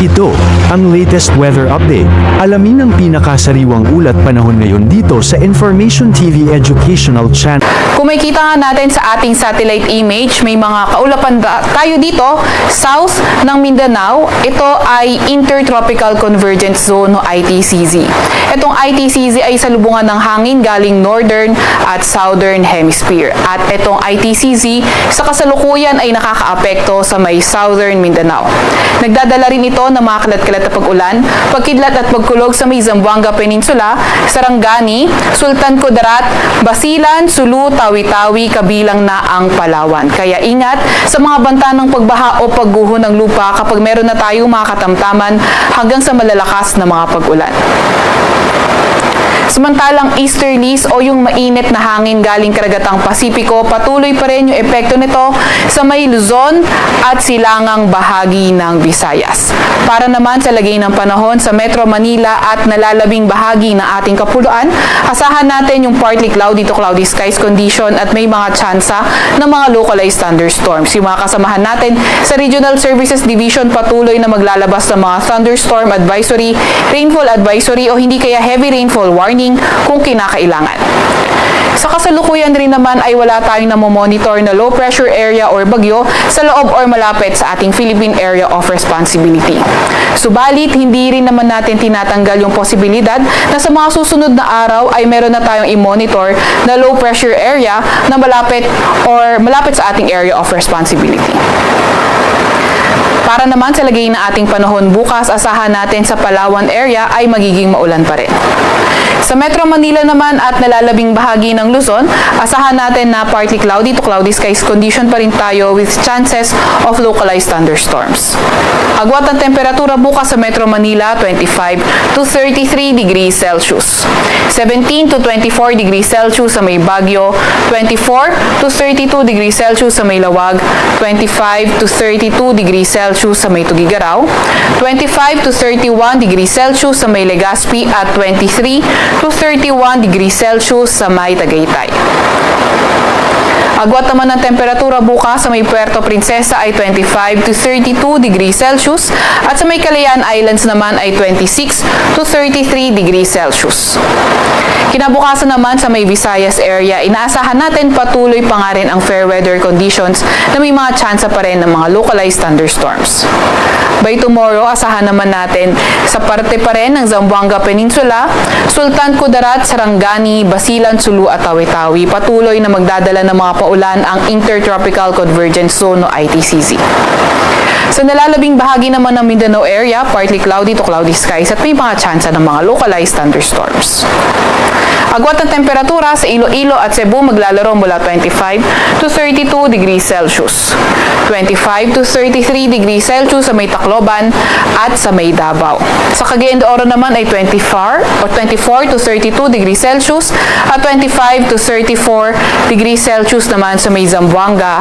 Ito, ang latest weather update. Alamin ang pinakasariwang ulat panahon ngayon dito sa Information TV Educational Channel. Kung makikita nga natin sa ating satellite image, may mga kaulapan tayo dito, south ng Mindanao. Ito ay Intertropical Convergence Zone o ITCZ. Itong ITCZ ay salubungan ng hangin galing northern at southern hemisphere. At itong ITCZ sa kasalukuyan ay nakakaapekto sa may southern Mindanao. Nagdadala rin ito ng mga kalat-kalat na pag-ulan, pagkidlat at pagkulog sa may Zamboanga Peninsula, Sarangani, Sultan Kudarat, Basilan, Sulu, Tawi-Tawi, kabilang na ang Palawan. Kaya ingat sa mga banta ng pagbaha o pagguho ng lupa kapag meron na tayong mga katamtaman hanggang sa malalakas na mga pag-ulan. Samantalang easterlies o yung mainit na hangin galing karagatang Pasipiko, patuloy pa rin yung epekto nito sa may Luzon at silangang bahagi ng Visayas. Para naman sa lagay ng panahon sa Metro Manila at nalalabing bahagi ng ating kapuluan, asahan natin yung partly cloudy to cloudy skies condition at may mga tsansa ng mga localized thunderstorms. Yung mga kasamahan natin sa Regional Services Division patuloy na maglalabas ng mga thunderstorm advisory, rainfall advisory o hindi kaya heavy rainfall warning kung kinakailangan. Sa kasalukuyan rin naman ay wala tayong namomonitor na low pressure area or bagyo sa loob or malapit sa ating Philippine Area of Responsibility. Subalit, hindi rin naman natin tinatanggal yung posibilidad na sa mga susunod na araw ay meron na tayong i-monitor na low pressure area na malapit sa ating Area of Responsibility. Para naman sa lagay ng ating panahon bukas, asahan natin sa Palawan area ay magiging maulan pa rin. Sa Metro Manila naman at nalalabing bahagi ng Luzon, asahan natin na partly cloudy to cloudy skies condition pa rin tayo with chances of localized thunderstorms. Agwat ng temperatura bukas sa Metro Manila, 25 to 33 degrees Celsius. 17 to 24 degrees Celsius sa may Baguio, 24 to 32 degrees Celsius sa may Lawag, 25 to 32 degrees Celsius sa may Tugigaraw, 25 to 31 degrees Celsius sa may Legazpi at 23 to 31 degrees Celsius sa may Tagaytay. Agwat naman ng temperatura bukas sa may Puerto Princesa ay 25 to 32 degrees Celsius at sa may Calayan Islands naman ay 26 to 33 degrees Celsius. Kinabukasan naman sa may Visayas area, inaasahan natin patuloy pa nga rin ang fair weather conditions na may mga tsansa pa rin ng mga localized thunderstorms. By tomorrow, asahan naman natin sa parte pa rin ng Zamboanga Peninsula, Sultan Kudarat, Sarangani, Basilan, Sulu at Tawi-Tawi, patuloy na magdadala ng mga paulan ang Intertropical Convergence Zone o ITCZ. Sa nalalabing bahagi naman ng Mindanao area, partly cloudy to cloudy skies at may mga tsansa ng mga localized thunderstorms. Agwat ng temperatura sa Iloilo at Cebu maglalaro mula 25 to 32 degrees Celsius. 25 to 33 degrees Celsius sa may Tacloban at sa may Davao. Sa Cagayan de Oro naman ay 24 to 32 degrees Celsius at 25 to 34 degrees Celsius naman sa may Zamboanga